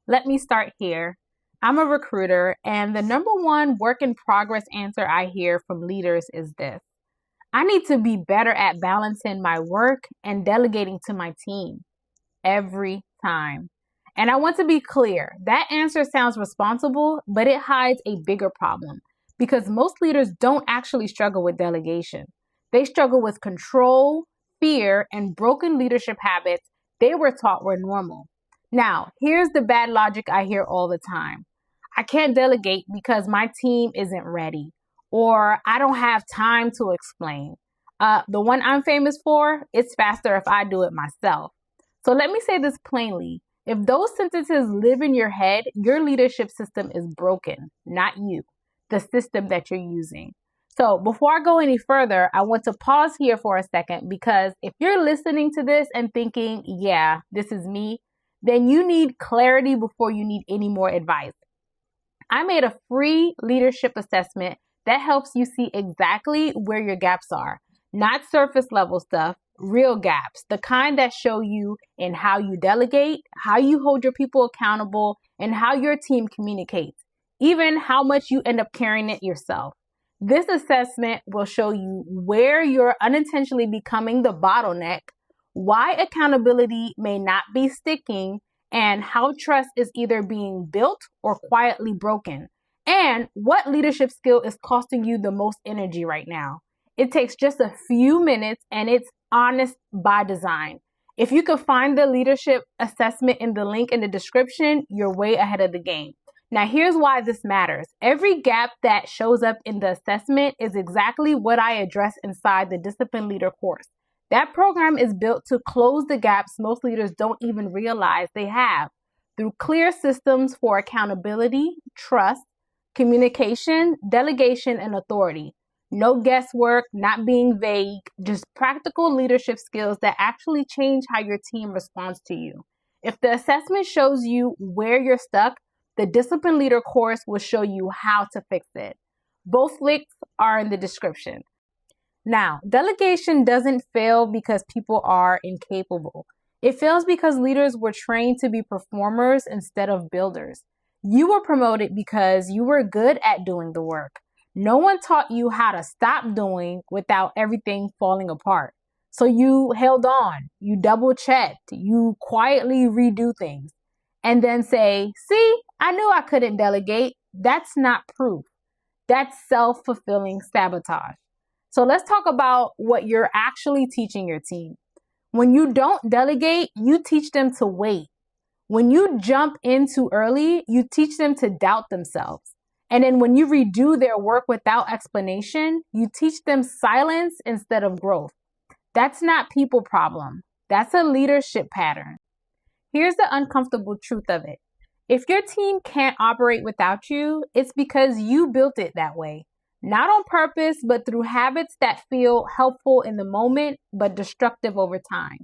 Let me start here. I'm a recruiter, and the number one work in progress answer I hear from leaders is this: I need to be better at balancing my work and delegating to my team every time. And I want to be clear, that answer sounds responsible, but it hides a bigger problem because most leaders don't actually struggle with delegation. They struggle with control, fear, and broken leadership habits they were taught were normal. Now, here's the bad logic I hear all the time: I can't delegate because my team isn't ready, or I don't have time to explain. The one I'm famous for: it's faster if I do it myself. So let me say this plainly. If those sentences live in your head, your leadership system is broken, not you, the system that you're using. So before I go any further, I want to pause here for a second, because if you're listening to this and thinking, yeah, this is me, then you need clarity before you need any more advice. I made a free leadership assessment that helps you see exactly where your gaps are, not surface level stuff, real gaps, the kind that show you in how you delegate, how you hold your people accountable, and how your team communicates, even how much you end up carrying it yourself. This assessment will show you where you're unintentionally becoming the bottleneck, why accountability may not be sticking, and how trust is either being built or quietly broken, and what leadership skill is costing you the most energy right now. It takes just a few minutes, and it's honest by design. If you can find the leadership assessment in the link in the description, you're way ahead of the game. Now, here's why this matters. Every gap that shows up in the assessment is exactly what I address inside the Discipline Leader course. That program is built to close the gaps most leaders don't even realize they have, through clear systems for accountability, trust, communication, delegation, and authority. No guesswork, not being vague, just practical leadership skills that actually change how your team responds to you. If the assessment shows you where you're stuck, the Discipline Leader course will show you how to fix it. Both links are in the description. Now, delegation doesn't fail because people are incapable. It fails because leaders were trained to be performers instead of builders. You were promoted because you were good at doing the work. No one taught you how to stop doing without everything falling apart. So you held on, you double checked, you quietly redo things, and then say, see, I knew I couldn't delegate. That's not proof. That's self-fulfilling sabotage. So let's talk about what you're actually teaching your team. When you don't delegate, you teach them to wait. When you jump in too early, you teach them to doubt themselves. And then when you redo their work without explanation, you teach them silence instead of growth. That's not people problem. That's a leadership pattern. Here's the uncomfortable truth of it. If your team can't operate without you, it's because you built it that way. Not on purpose, but through habits that feel helpful in the moment, but destructive over time.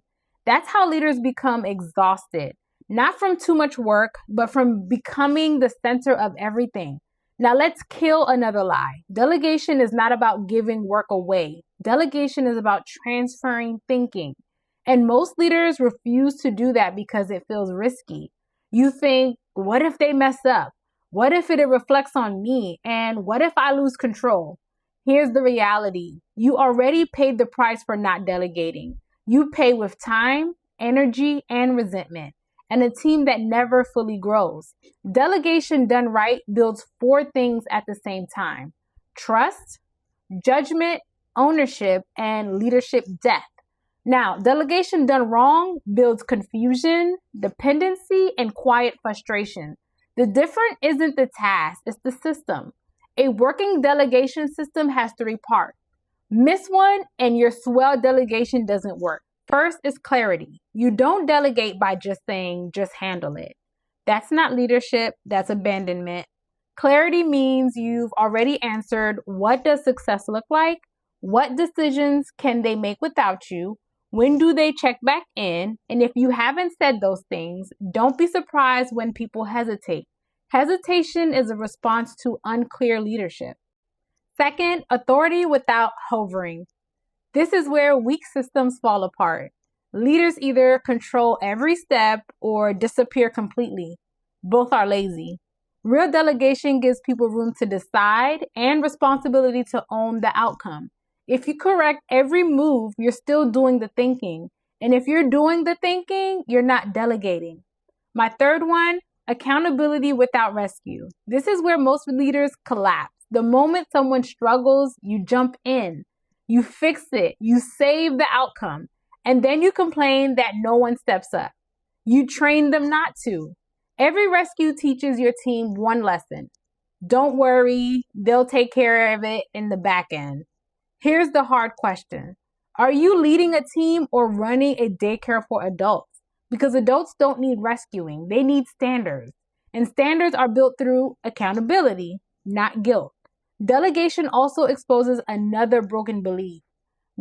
That's how leaders become exhausted, not from too much work, but from becoming the center of everything. Now let's kill another lie. Delegation is not about giving work away. Delegation is about transferring thinking. And most leaders refuse to do that because it feels risky. You think, what if they mess up? What if it reflects on me? And what if I lose control? Here's the reality. You already paid the price for not delegating. You pay with time, energy, and resentment, and a team that never fully grows. Delegation done right builds 4 things at the same time: trust, judgment, ownership, and leadership depth. Now, delegation done wrong builds confusion, dependency, and quiet frustration. The difference isn't the task, it's the system. A working delegation system has 3 parts. Miss one and your swell delegation doesn't work. First is clarity. You don't delegate by just saying, just handle it. That's not leadership, that's abandonment. Clarity means you've already answered, what does success look like? What decisions can they make without you? When do they check back in? And if you haven't said those things, don't be surprised when people hesitate. Hesitation is a response to unclear leadership. Second, authority without hovering. This is where weak systems fall apart. Leaders either control every step or disappear completely. Both are lazy. Real delegation gives people room to decide and responsibility to own the outcome. If you correct every move, you're still doing the thinking. And if you're doing the thinking, you're not delegating. My third one, accountability without rescue. This is where most leaders collapse. The moment someone struggles, you jump in, you fix it, you save the outcome, and then you complain that no one steps up. You train them not to. Every rescue teaches your team one lesson. Don't worry, they'll take care of it in the back end. Here's the hard question. Are you leading a team or running a daycare for adults? Because adults don't need rescuing, they need standards. And standards are built through accountability, not guilt. Delegation also exposes another broken belief.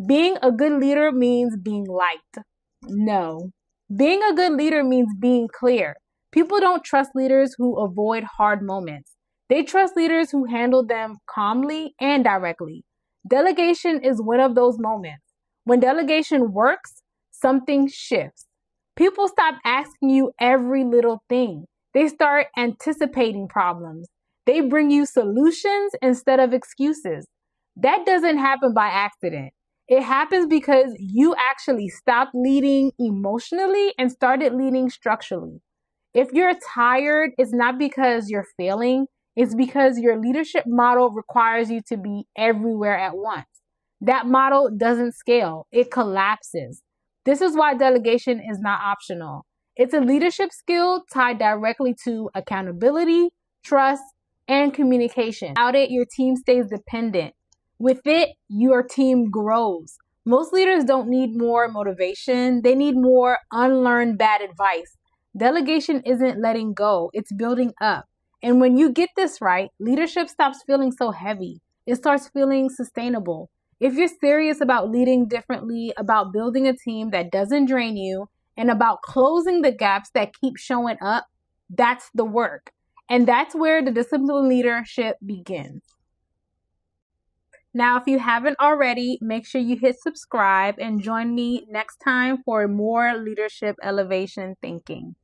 Being a good leader means being liked. No. Being a good leader means being clear. People don't trust leaders who avoid hard moments. They trust leaders who handle them calmly and directly. Delegation is one of those moments. When delegation works, something shifts. People stop asking you every little thing. They start anticipating problems. They bring you solutions instead of excuses. That doesn't happen by accident. It happens because you actually stopped leading emotionally and started leading structurally. If you're tired, it's not because you're failing. It's because your leadership model requires you to be everywhere at once. That model doesn't scale. It collapses. This is why delegation is not optional. It's a leadership skill tied directly to accountability, trust, and communication. Without it, your team stays dependent. With it, your team grows. Most leaders don't need more motivation. They need more unlearned bad advice. Delegation isn't letting go. It's building up. And when you get this right, leadership stops feeling so heavy. It starts feeling sustainable. If you're serious about leading differently, about building a team that doesn't drain you, and about closing the gaps that keep showing up, that's the work. And that's where the disciplined leadership begins. Now, if you haven't already, make sure you hit subscribe and join me next time for more leadership elevation thinking.